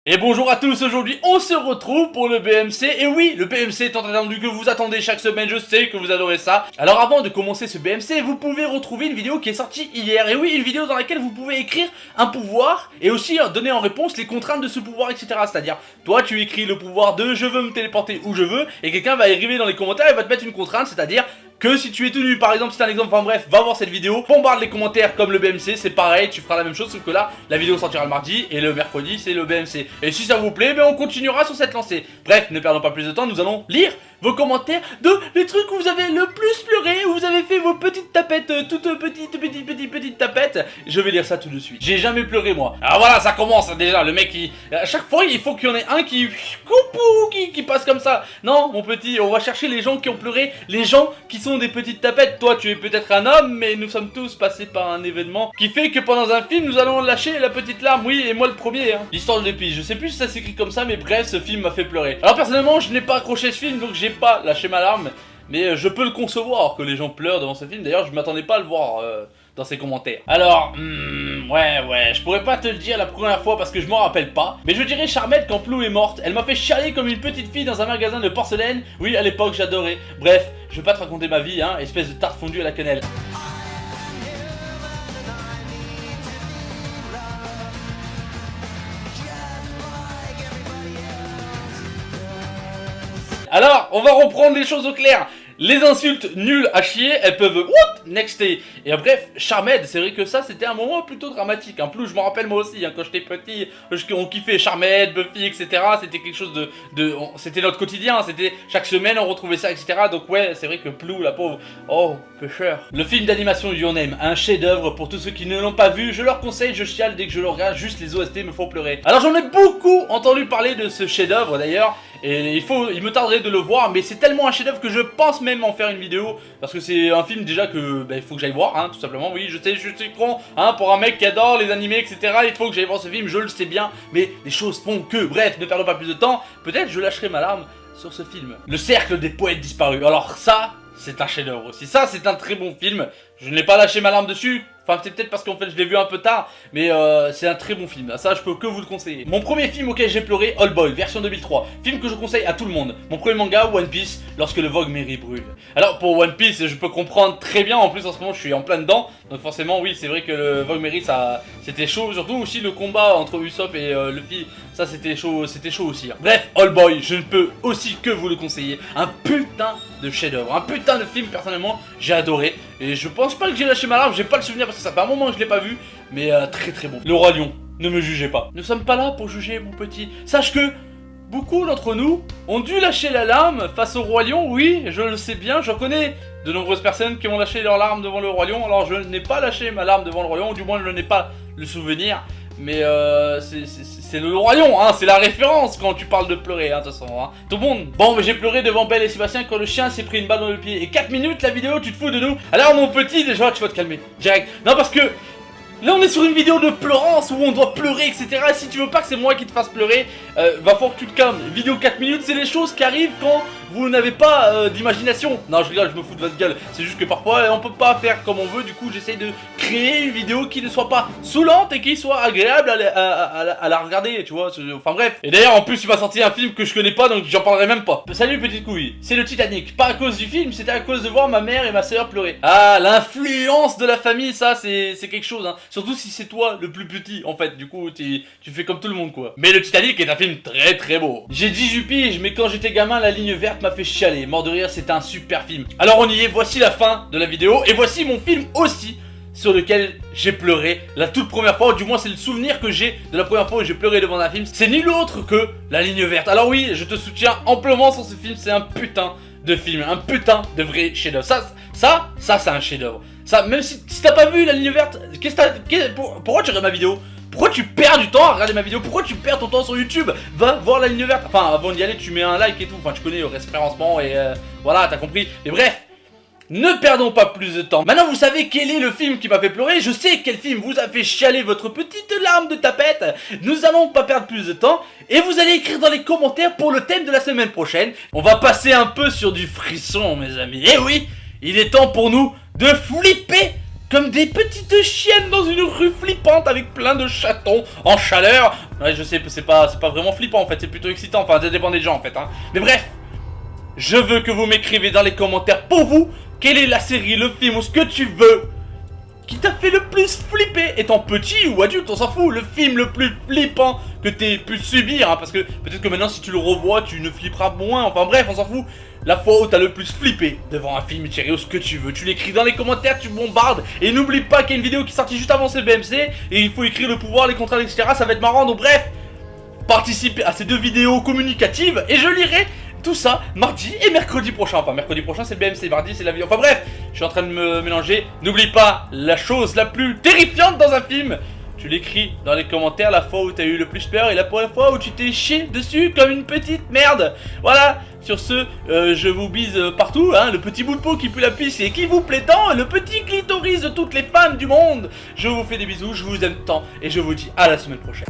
Et bonjour à tous, aujourd'hui on se retrouve pour le BMC. Et oui, le BMC est attendu que vous attendez chaque semaine, je sais que vous adorez ça. Alors avant de commencer ce BMC, vous pouvez retrouver une vidéo qui est sortie hier. Et oui, une vidéo dans laquelle vous pouvez écrire un pouvoir et aussi donner en réponse les contraintes de ce pouvoir, etc. C'est-à-dire, toi tu écris le pouvoir de je veux me téléporter où je veux, et quelqu'un va arriver dans les commentaires et va te mettre une contrainte, c'est-à-dire que si tu es tout nu, par exemple, c'est un exemple, enfin bref, va voir cette vidéo, bombarde les commentaires comme le BMC, c'est pareil, tu feras la même chose, sauf que là, la vidéo sortira le mardi, et le mercredi, c'est le BMC. Et si ça vous plaît, ben on continuera sur cette lancée. Bref, ne perdons pas plus de temps, nous allons lire vos commentaires de les trucs où vous avez le plus pleuré, où vous avez fait vos petites tapettes, toutes petites tapettes. Je vais lire ça tout de suite. J'ai jamais pleuré, moi. Alors voilà, ça commence, déjà, le mec, à chaque fois, il faut qu'il y en ait un qui passe comme ça. Non, mon petit, on va chercher les gens qui ont pleuré, les gens qui sont des petites tapettes. Toi tu es peut-être un homme, mais nous sommes tous passés par un événement qui fait que pendant un film nous allons lâcher la petite larme. Oui, et moi le premier hein. L'histoire de l'épi, je sais plus si ça s'écrit comme ça, mais bref, ce film m'a fait pleurer. Alors personnellement je n'ai pas accroché ce film, donc j'ai pas lâché ma larme, mais je peux le concevoir que les gens pleurent devant ce film. D'ailleurs je m'attendais pas à le voir dans ses commentaires. Alors, ouais, je pourrais pas te le dire la première fois parce que je m'en rappelle pas. Mais je dirais Charmette quand Plou est morte. Elle m'a fait chialer comme une petite fille dans un magasin de porcelaine. Oui, à l'époque, j'adorais. Bref, je vais pas te raconter ma vie, hein, espèce de tarte fondue à la cannelle. Alors, on va reprendre les choses au clair. Les insultes nulles à chier, elles peuvent nexter. Et bref, Charmed, c'est vrai que ça c'était un moment plutôt dramatique. En plus, je me rappelle moi aussi, hein, quand j'étais petit, on kiffait Charmed, Buffy, etc. C'était quelque chose c'était notre quotidien, c'était chaque semaine on retrouvait ça, etc. Donc ouais, c'est vrai que Plou, la pauvre, oh, pêcheur. Le film d'animation Your Name, un chef-d'œuvre pour tous ceux qui ne l'ont pas vu. Je leur conseille, je chiale dès que je le regarde, juste les OST me font pleurer. Alors j'en ai beaucoup entendu parler de ce chef-d'œuvre d'ailleurs. Et il me tarderait de le voir, mais c'est tellement un chef-d'œuvre que je pense même en faire une vidéo. Parce que c'est un film déjà que il faut que j'aille voir, hein, tout simplement. Oui, je sais, je suis con, hein, pour un mec qui adore les animés, etc. Il faut que j'aille voir ce film, je le sais bien. Mais les choses font que, bref, ne perdons pas plus de temps. Peut-être je lâcherai ma larme sur ce film. Le cercle des poètes disparus. Alors ça, c'est un chef-d'œuvre aussi. Ça, c'est un très bon film. Je n'ai pas lâché ma larme dessus. Enfin, c'est peut-être parce qu'en fait je l'ai vu un peu tard, mais c'est un très bon film. Ça, je peux que vous le conseiller. Mon premier film auquel j'ai pleuré, All Boy, version 2003. Film que je conseille à tout le monde. Mon premier manga, One Piece, lorsque le Vogue Mary brûle. Alors, pour One Piece, je peux comprendre très bien. En plus, en ce moment, je suis en plein dedans. Donc forcément, oui, c'est vrai que le Vogue Mary, ça, c'était chaud. Surtout aussi le combat entre Usopp et Luffy. Ça, c'était chaud aussi. Hein. Bref, All Boy, je ne peux aussi que vous le conseiller. Un putain de chef-d'œuvre. Un putain de film, personnellement, j'ai adoré. Et je pense pas que j'ai lâché ma larme, j'ai pas le souvenir parce que ça fait un moment que je l'ai pas vu. Mais très très bon. Le Roi Lion, ne me jugez pas. Nous sommes pas là pour juger, mon petit. Sache que beaucoup d'entre nous ont dû lâcher la larme face au Roi Lion. Oui, je le sais bien, je connais de nombreuses personnes qui ont lâché leur larme devant le Roi Lion. Alors je n'ai pas lâché ma larme devant le Roi Lion, ou du moins je n'ai pas le souvenir. Mais c'est le Roi Lion, hein, c'est la référence quand tu parles de pleurer, hein, de toute façon, hein. Tout le monde. Bon, mais j'ai pleuré devant Belle et Sébastien quand le chien s'est pris une balle dans le pied. Et 4 minutes la vidéo, tu te fous de nous. Alors mon petit, déjà, tu vas te calmer, direct. Non, parce que là on est sur une vidéo de pleurance où on doit pleurer, etc. Et si tu veux pas que c'est moi qui te fasse pleurer, va falloir que tu te calmes. Vidéo 4 minutes, c'est les choses qui arrivent quand vous n'avez pas d'imagination. Non, je rigole, je me fous de votre gueule. C'est juste que parfois on peut pas faire comme on veut. Du coup, j'essaye de créer une vidéo qui ne soit pas saoulante et qui soit agréable à la regarder, tu vois. Enfin bref. Et d'ailleurs, en plus, il m'a sorti un film que je connais pas, donc j'en parlerai même pas. Salut petite couille, c'est le Titanic. Pas à cause du film, c'était à cause de voir ma mère et ma soeur pleurer. Ah, l'influence de la famille, ça, c'est quelque chose, hein. Surtout si c'est toi le plus petit, en fait. Du coup, tu fais comme tout le monde, quoi. Mais le Titanic est un film très très beau. J'ai 18 piges, mais quand j'étais gamin, La Ligne Verte m'a fait chialer. Mort de rire, c'était un super film. Alors on y est, voici la fin de la vidéo. Et voici mon film aussi, sur lequel j'ai pleuré la toute première fois, ou du moins c'est le souvenir que j'ai de la première fois où j'ai pleuré devant un film. C'est nul autre que La Ligne Verte. Alors oui, je te soutiens amplement sur ce film, c'est un putain de film, un putain de vrai chef-d'œuvre. Ça c'est un chef-d'œuvre. Ça, même si t'as pas vu La Ligne Verte, pourquoi tu regardes ma vidéo? Pourquoi tu perds du temps à regarder ma vidéo? Pourquoi tu perds ton temps sur YouTube? Va voir La Ligne Verte. Enfin, avant d'y aller, tu mets un like et tout. Enfin, tu connais le référencement et voilà, t'as compris. Et bref, ne perdons pas plus de temps. Maintenant, vous savez quel est le film qui m'a fait pleurer. Je sais quel film vous a fait chialer votre petite larme de tapette. Nous allons pas perdre plus de temps. Et vous allez écrire dans les commentaires pour le thème de la semaine prochaine. On va passer un peu sur du frisson, mes amis. Et oui, il est temps pour nous de flipper comme des petites chiennes dans une rue flippante avec plein de chatons en chaleur. Ouais, je sais, c'est pas vraiment flippant en fait, c'est plutôt excitant, enfin ça dépend des gens en fait, hein. Mais bref, je veux que vous m'écrivez dans les commentaires pour vous, quelle est la série, le film ou ce que tu veux qui t'a fait le plus flipper, étant petit ou adulte, on s'en fout, le film le plus flippant que t'aies pu subir, hein, parce que peut-être que maintenant si tu le revois, tu ne flipperas moins, enfin bref, on s'en fout. La fois où t'as le plus flippé devant un film, une série ou ce que tu veux, tu l'écris dans les commentaires, tu bombardes, et n'oublie pas qu'il y a une vidéo qui est sortie juste avant CBMC, et il faut écrire le pouvoir, les contraintes, etc, ça va être marrant, donc bref, participe à ces 2 vidéos communicatives, et je lirai tout ça mardi et mercredi prochain. Enfin, mercredi prochain c'est BMC, mardi c'est la vidéo. Enfin bref, je suis en train de me mélanger. N'oublie pas la chose la plus terrifiante dans un film. Tu l'écris dans les commentaires, la fois où t'as eu le plus peur et la première fois où tu t'es chié dessus comme une petite merde. Voilà, sur ce, je vous bise partout, hein, le petit bout de peau qui pue la pisse et qui vous plaît tant, le petit clitoris de toutes les femmes du monde. Je vous fais des bisous, je vous aime tant et je vous dis à la semaine prochaine.